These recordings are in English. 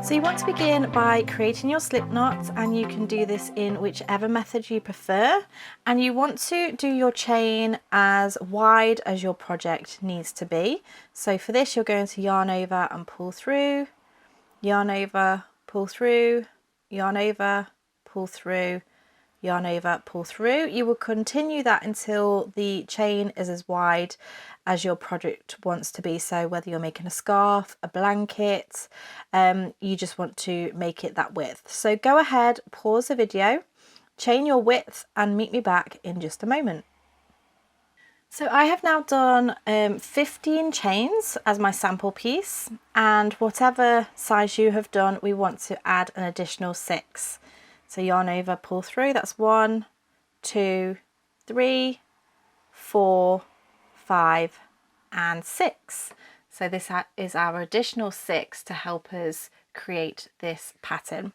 So you want to begin by creating your slip knot, and you can do this in whichever method you prefer, and you want to do your chain as wide as your project needs to be. So for this you're going to yarn over and pull through, yarn over, pull through, yarn over, pull through, yarn over, pull through. You will continue that until the chain is as wide as your project wants to be. So whether you're making a scarf, a blanket, you just want to make it that width. So go ahead, pause the video, chain your width, and meet me back in just a moment. So I have now done 15 chains as my sample piece, and whatever size you have done, we want to add an additional 6. So yarn over, pull through, that's 1, 2, 3, 4, 5 and 6. So this is our additional 6 to help us create this pattern.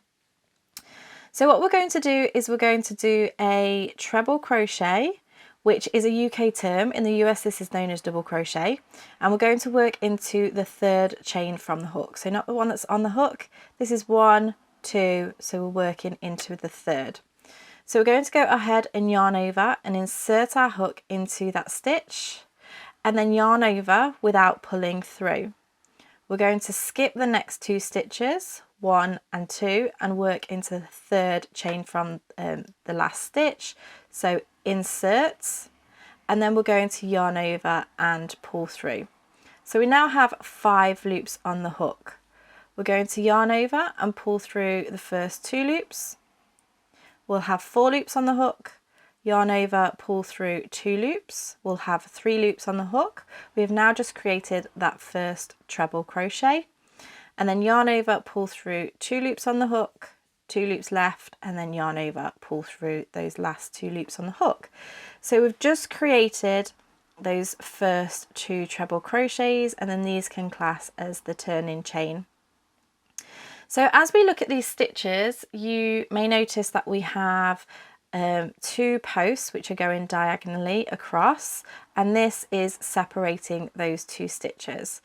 So what we're going to do is we're going to do a treble crochet, which is a UK term. In the US this is known as double crochet, and we're going to work into the 3rd chain from the hook. So not the one that's on the hook, this is 1, 2, so we're working into the 3rd. So we're going to go ahead and yarn over and insert our hook into that stitch, and then yarn over without pulling through. We're going to skip the next 2 stitches, 1 and 2, and work into the 3rd chain from the last stitch. So insert, and then we're going to yarn over and pull through. So we now have 5 loops on the hook. We're going to yarn over and pull through the first 2 loops. We'll have 4 loops on the hook, yarn over, pull through 2 loops. We'll have 3 loops on the hook. We have now just created that first treble crochet, and then yarn over, pull through 2 loops on the hook, 2 loops left, and then yarn over, pull through those last 2 loops on the hook. So we've just created those first 2 treble crochets, and then these can class as the turning chain. So as we look at these stitches, you may notice that we have 2 posts which are going diagonally across, and this is separating those 2 stitches.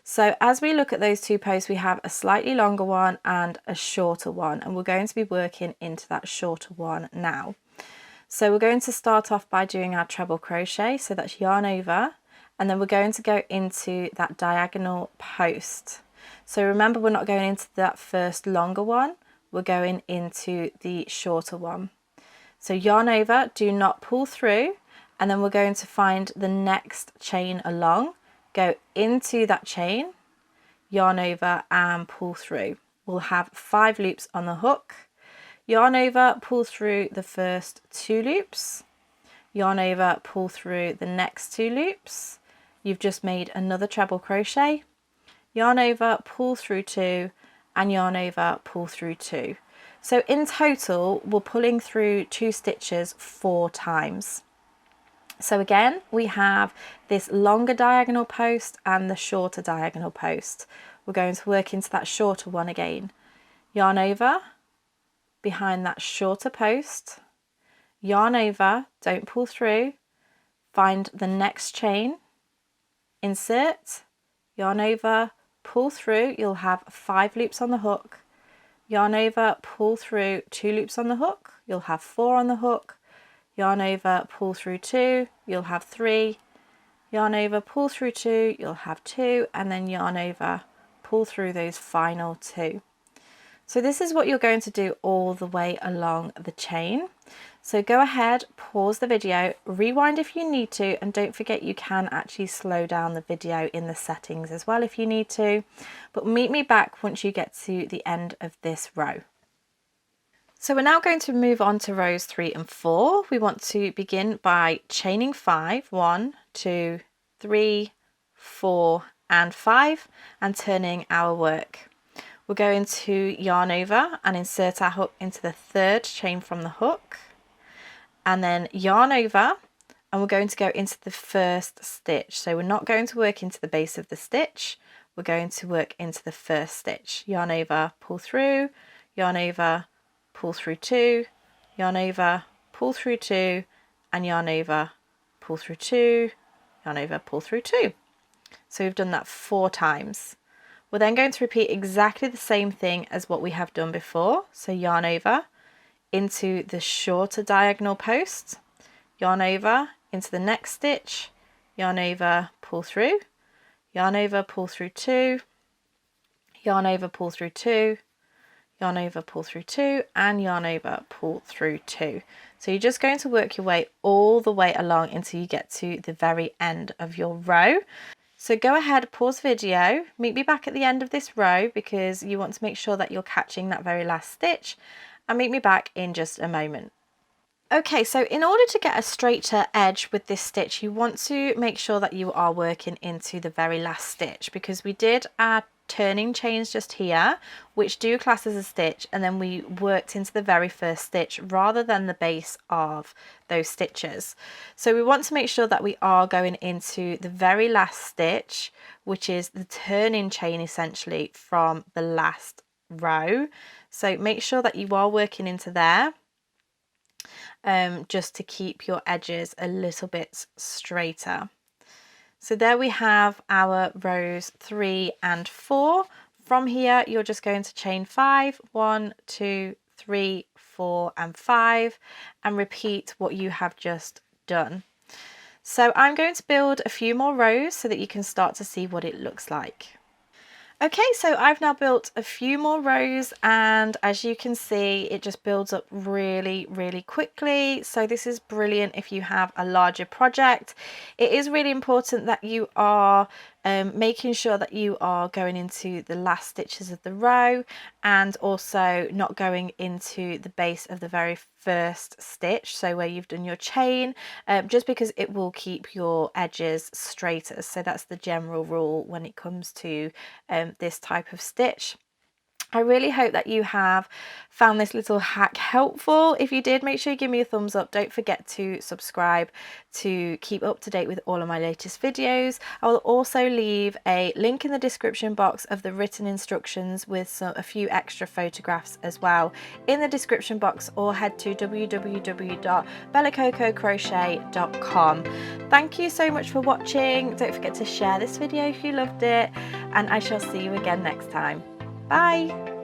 So as we look at those 2 posts, we have a slightly longer one and a shorter one, and we're going to be working into that shorter one now. So we're going to start off by doing our treble crochet, so that's yarn over, and then we're going to go into that diagonal post. So remember, we're not going into that first longer one, we're going into the shorter one. So yarn over, do not pull through, and then we're going to find the next chain along, go into that chain, yarn over and pull through. We'll have 5 loops on the hook, yarn over, pull through the first 2 loops, yarn over, pull through the next 2 loops. You've just made another treble crochet, yarn over, pull through 2, and yarn over, pull through 2. So in total, we're pulling through 2 stitches 4 times. So again, we have this longer diagonal post and the shorter diagonal post. We're going to work into that shorter one again. Yarn over, behind that shorter post, yarn over, don't pull through, find the next chain, insert, yarn over, pull through, you'll have 5 loops on the hook, yarn over, pull through 2 loops on the hook, you'll have 4 on the hook, yarn over, pull through 2, you'll have 3, yarn over, pull through 2, you'll have 2, and then yarn over, pull through those final 2. So this is what you're going to do all the way along the chain. So go ahead, pause the video, rewind if you need to, and don't forget you can actually slow down the video in the settings as well if you need to. But meet me back once you get to the end of this row. So we're now going to move on to rows 3 and 4. We want to begin by chaining 5, 1, 2, 3, 4 and 5, and turning our work. We're going to yarn over and insert our hook into the 3rd chain from the hook, and then yarn over, and we're going to go into the first stitch. So we're not going to work into the base of the stitch, we're going to work into the first stitch. Yarn over, pull through, yarn over, pull through 2, yarn over, pull through 2, and yarn over, pull through 2, yarn over, pull through 2. So we've done that 4 times. We're then going to repeat exactly the same thing as what we have done before. So yarn over into the shorter diagonal post, yarn over into the next stitch, yarn over, pull through, yarn over, pull through 2, yarn over, pull through 2, yarn over, pull through 2, and yarn over, pull through 2. So you're just going to work your way all the way along until you get to the very end of your row. So go ahead, pause video, meet me back at the end of this row because you want to make sure that you're catching that very last stitch, and meet me back in just a moment. Okay, so in order to get a straighter edge with this stitch, you want to make sure that you are working into the very last stitch, because we did our turning chains just here, which do class as a stitch, and then we worked into the very first stitch rather than the base of those stitches. So we want to make sure that we are going into the very last stitch, which is the turning chain essentially from the last row. So make sure that you are working into there. Just to keep your edges a little bit straighter. So there we have our rows 3 and 4. From here you're just going to chain 5, 1, 2, 3, 4 and 5, and repeat what you have just done. So I'm going to build a few more rows so that you can start to see what it looks like. Okay, so I've now built a few more rows, and as you can see, it just builds up really, really quickly. So this is brilliant if you have a larger project. It is really important that you are making sure that you are going into the last stitches of the row and also not going into the base of the very first stitch, so where you've done your chain, just because it will keep your edges straighter. So that's the general rule when it comes to this type of stitch. I really hope that you have found this little hack helpful. If you did, make sure you give me a thumbs up. Don't forget to subscribe to keep up to date with all of my latest videos. I will also leave a link in the description box of the written instructions with a few extra photographs as well in the description box, or head to www.bellacococrochet.com. Thank you so much for watching. Don't forget to share this video if you loved it, and I shall see you again next time. Bye!